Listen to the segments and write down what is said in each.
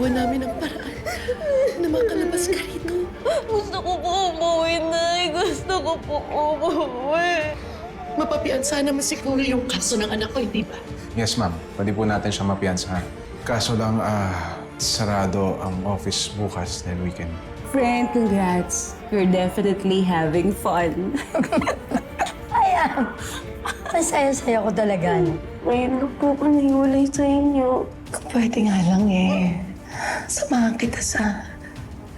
Gagawa namin ang paraan na makalabas ka rito. Gusto ko po umuwi, Nay. Gusto ko po umuwi. Mapapiansa naman siguro yung kaso ng anak ko, hindi ba? Yes, ma'am. Pwede po natin siya mapiyansahan. Kaso lang, sarado ang office bukas dahil weekend. Friend, congrats. You're definitely having fun. Ayan. Ang saya-saya ko talaga. Ngayon na po ko naiwalay sa inyo. Kung pwede nga lang samahan kita sa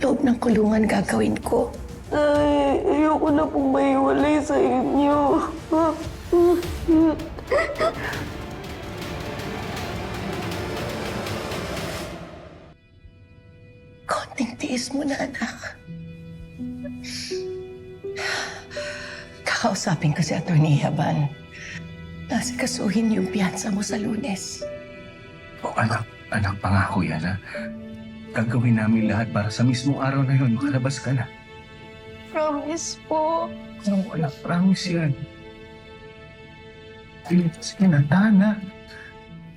loob ng kulungan gagawin ko. Ay, ayoko na pong maiwalay sa inyo. Konting tiis mo na, anak. Kakausapin ko si Atty. Yaban. Nasikasuhin yung piyansa mo sa Lunes. O anak, pangako yan, ha? Gagawin namin lahat para sa mismong araw na yun, makalabas ka na. Promise po. Oo, anak, promise yan. Sige na, tahan na.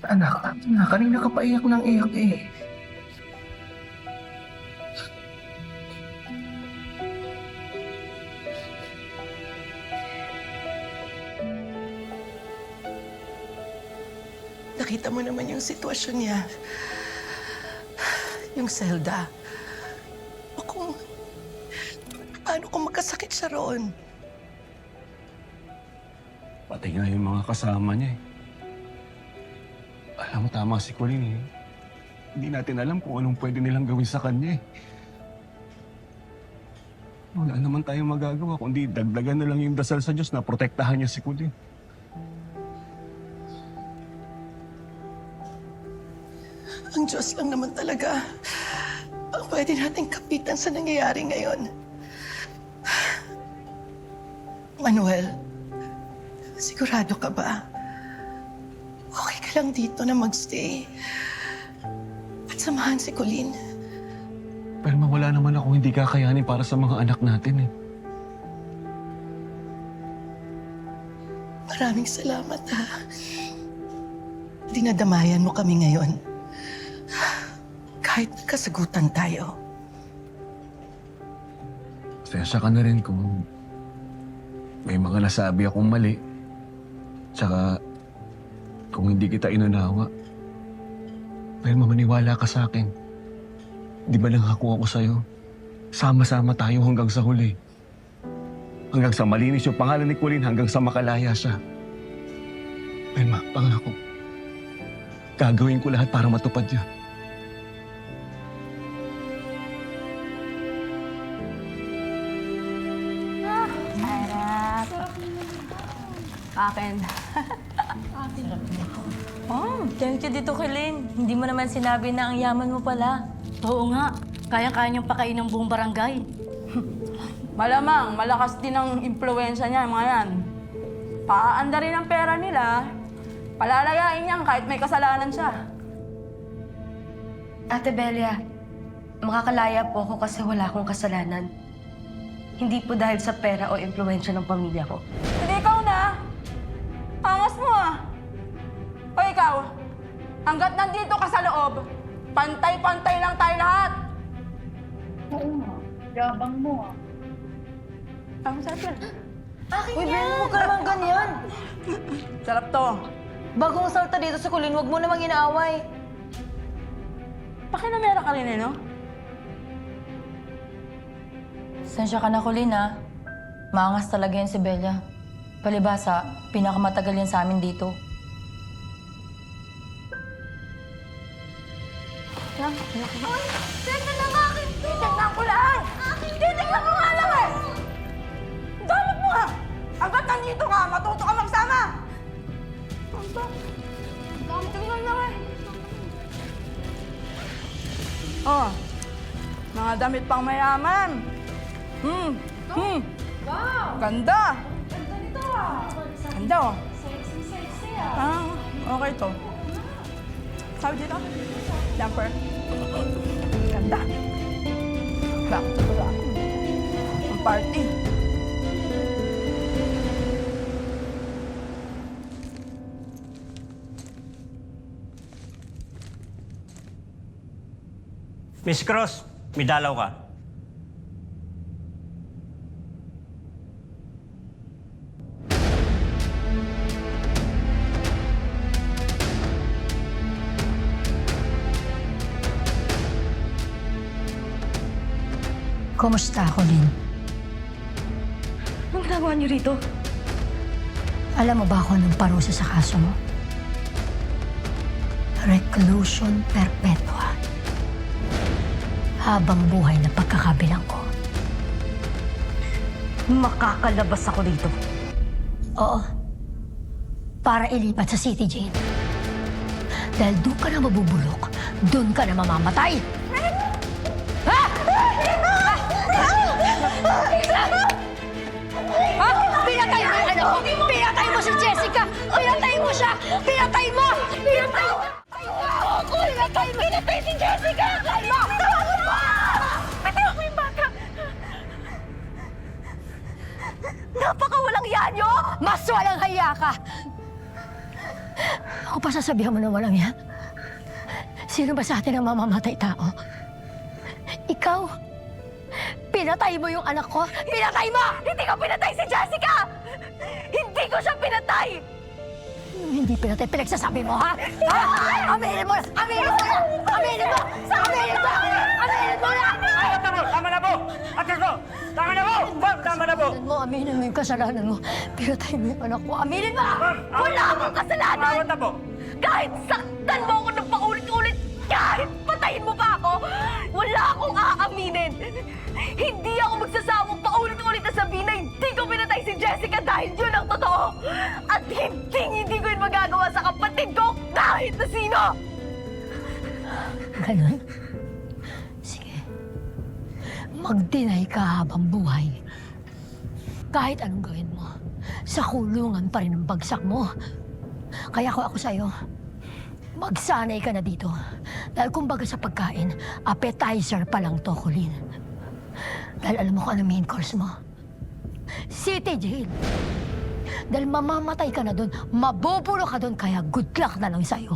Anak, kanina ka pa iyak ng iyak eh. Nakita mo naman yung sitwasyon niya. Yung Zelda. O kung... Paano kung magkasakit siya roon? Pati nga yung mga kasama niya eh. Alam mo, tama si Colleen eh. Hindi natin alam kung anong pwede nilang gawin sa kanya eh. Wala naman tayong magagawa, kundi dagdagan na lang yung dasal sa Diyos na protektahan niya si Colleen. Ang Diyos lang naman talaga ang pwede nating kapitan sa nangyayari ngayon. Manuel, sigurado ka ba? Okay ka lang dito na magstay at samahan si Colleen? Pero wala naman ako hindi kakayanin para sa mga anak natin eh. Maraming salamat, ha. Dinadamayan mo kami ngayon. Kahit kasagutan tayo. Pasensya ka na rin kung may mga nasabi akong mali. Tsaka kung hindi kita inunawa. Pero mamaniwala ka sa akin. Di ba nangako ako sa'yo? Sama-sama tayo hanggang sa huli. Hanggang sa malinis yung pangalan ni Colleen, hanggang sa makalaya siya. Pero pangako. Gagawin ko lahat para matupad yan. Akin. Oh, thank you dito kay Lynn. Hindi mo naman sinabi na ang yaman mo pala. Oo nga. Kaya-kaya niyang pakain ng buong barangay. Malamang, malakas din ang impluensya niya, mga yan. Paaanda rin ang pera nila, palalayain niyan kahit may kasalanan siya. Ate Belia, makakalaya po ako kasi wala akong kasalanan. Hindi po dahil sa pera o impluensya ng pamilya ko. Hindi ikaw na! Angas mo ah! O ikaw, hanggat nandito ka sa loob, pantay-pantay lang tayo lahat! Oo nga. Yabang mo ah. Ang sarap. Uy, Ben, huwag ka naman ganyan. Sarap to. Bagong salta dito sa Colleen, huwag mo namang inaaway. Pakinamera ka rin eh, no? Sensya ka na, Colleen, ha? Maangas talaga yan si Bella. Palibasa, pinakamatagal yan sa amin dito. Ay, teka lang akin to! Titignan ko lang! Titignan ko nga lang eh! Damot mo ah! Hanggat nandito ka, matuto ka magsama! Tingnan lang eh! Oh, mga damit pang mayaman! Wow! Ganda! Ganda nito ah! Ganda oh! Sexy ah! Okay to. Sabi dito? Jumper. Ganda. Back to the ang party. Miss Cross, may dalaw ka. Kumusta ako, Lynn? Anong ginagawa niyo rito? Alam mo ba kung anong parusa sa kaso mo? Reclusion perpetua. Habang buhay na pagkakabilang ko. Makakalabas ako dito. Oo. Para ilipat sa City Jail. Dahil doon ka na mabubulok, doon ka na mamamatay. Ha? Ha? Pinatay mo yung anak ko! Pinatay mo si Jessica! Pinatay mo siya! Pinatay mo! Pinatay mo! Pinatay mo! Pinatay si Jessica! Pinatay mo! Tawagin mo! Pinatay mo yung bata! Napakawalang yan nyo! Mas walang haya ka! Ako pa sasabihan mo na walang yan? Sino ba sa atin ang mamamatay tao? Ikaw? Pinatay mo yung anak ko? Pinatay mo! Hindi ko pinatay si Jessica! Hindi ko siya pinatay! Hindi pinatay, pinagsasabi mo, ha? Ha? Aminin mo na! Aminin mo na! Aminin mo! Aminin mo! Aminin mo na! Tama na po! Atas po! Tama na po! Tama na po! Aminin mo yung kasalanan mo. Pinatay mo yung anak ko. Aminin mo! Wala akong kasalanan! Tama na po! Kahit saktan mo ako ng paulit-ulit, kahit patayin mo pa ako, wala akong aaminin. Hindi ako magsasawang paulit-ulit na sabihin na hindi ko pinatay si Jessica dahil yun ang totoo. At hindi ko yun magagawa sa kapatid ko kahit na sino. Ganon? Sige. Mag-deny ka habang buhay. Kahit anong gawin mo, sa kulungan pa rin ang bagsak mo. Kaya ako sa'yo, magsanay ka na dito. Dahil kumbaga sa pagkain, appetizer pa lang to, Colleen. Dahil alam mo kung ano main course mo? City Jail. Dahil mamamatay ka na doon, mabubulo ka doon, kaya good luck na lang sa'yo.